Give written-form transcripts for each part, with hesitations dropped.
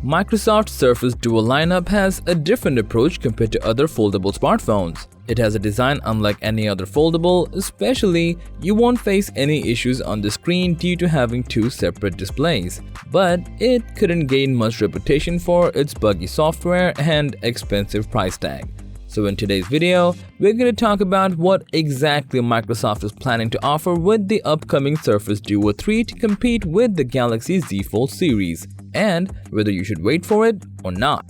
Microsoft Surface Duo lineup has a different approach compared to other foldable smartphones. It has a design unlike any other foldable, especially you won't face any issues on the screen due to having two separate displays. But it couldn't gain much reputation for its buggy software and expensive price tag. So in today's video, we're going to talk about what exactly Microsoft is planning to offer with the upcoming Surface Duo 3 to compete with the Galaxy Z Fold series, and whether you should wait for it or not.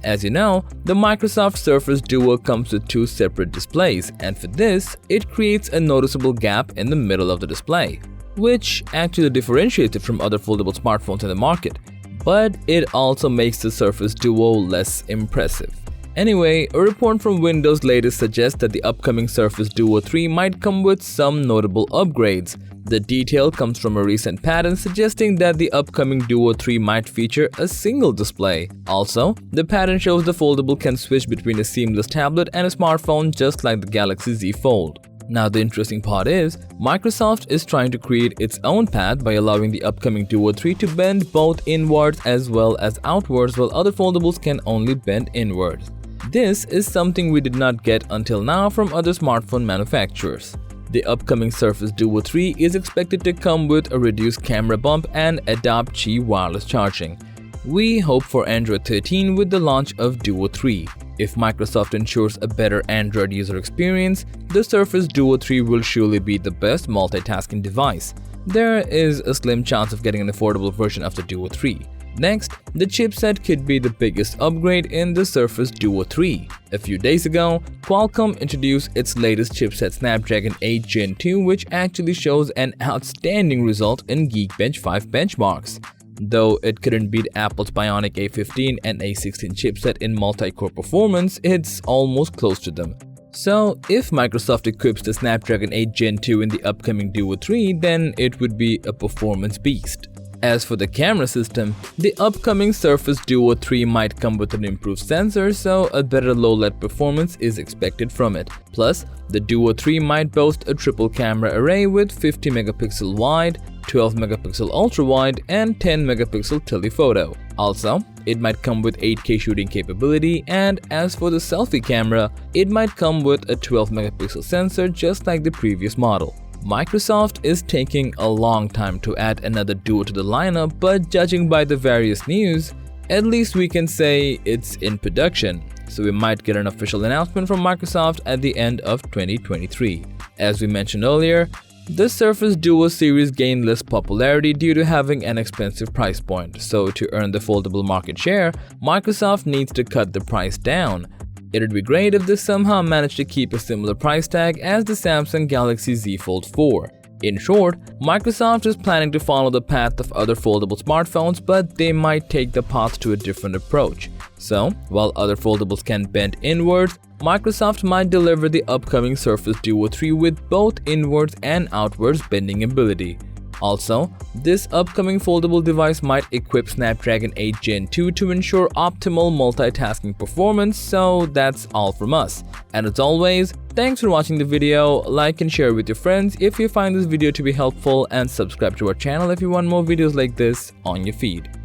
As you know, the Microsoft Surface Duo comes with two separate displays, and for this, it creates a noticeable gap in the middle of the display, which actually differentiates it from other foldable smartphones in the market. But it also makes the Surface Duo less impressive. Anyway, a report from Windows latest suggests that the upcoming Surface Duo 3 might come with some notable upgrades. The detail comes from a recent patent suggesting that the upcoming Duo 3 might feature a single display. Also, the patent shows the foldable can switch between a seamless tablet and a smartphone just like the Galaxy Z Fold. Now the interesting part is, Microsoft is trying to create its own path by allowing the upcoming Duo 3 to bend both inwards as well as outwards, while other foldables can only bend inwards. This is something we did not get until now from other smartphone manufacturers. The upcoming Surface Duo 3 is expected to come with a reduced camera bump and adopt Qi wireless charging. We hope for Android 13 with the launch of Duo 3. If Microsoft ensures a better Android user experience, the Surface Duo 3 will surely be the best multitasking device. There is a slim chance of getting an affordable version of the Duo 3. Next, the chipset could be the biggest upgrade in the Surface Duo 3. A few days ago, Qualcomm introduced its latest chipset Snapdragon 8 Gen 2, which actually shows an outstanding result in Geekbench 5 benchmarks. Though it couldn't beat Apple's Bionic A15 and A16 chipset in multi-core performance, it's almost close to them. So, if Microsoft equips the Snapdragon 8 Gen 2 in the upcoming Duo 3, then it would be a performance beast. As for the camera system, the upcoming Surface Duo 3 might come with an improved sensor, so a better low-light performance is expected from it. Plus, the Duo 3 might boast a triple camera array with 50 megapixel wide, 12 megapixel ultra-wide, and 10 megapixel telephoto. Also, it might come with 8K shooting capability, and as for the selfie camera, it might come with a 12 megapixel sensor just like the previous model. Microsoft is taking a long time to add another Duo to the lineup, but judging by the various news, at least we can say it's in production, so we might get an official announcement from Microsoft at the end of 2023. As we mentioned earlier, the Surface Duo series gained less popularity due to having an expensive price point, so to earn the foldable market share, Microsoft needs to cut the price down. It'd be great if they somehow managed to keep a similar price tag as the Samsung Galaxy Z Fold 4. In short, Microsoft is planning to follow the path of other foldable smartphones, but they might take the path to a different approach. So, while other foldables can bend inwards, Microsoft might deliver the upcoming Surface Duo 3 with both inwards and outwards bending ability. Also, this upcoming foldable device might equip Snapdragon 8 Gen 2 to ensure optimal multitasking performance, so that's all from us. And as always, thanks for watching the video, like and share with your friends if you find this video to be helpful, and subscribe to our channel if you want more videos like this on your feed.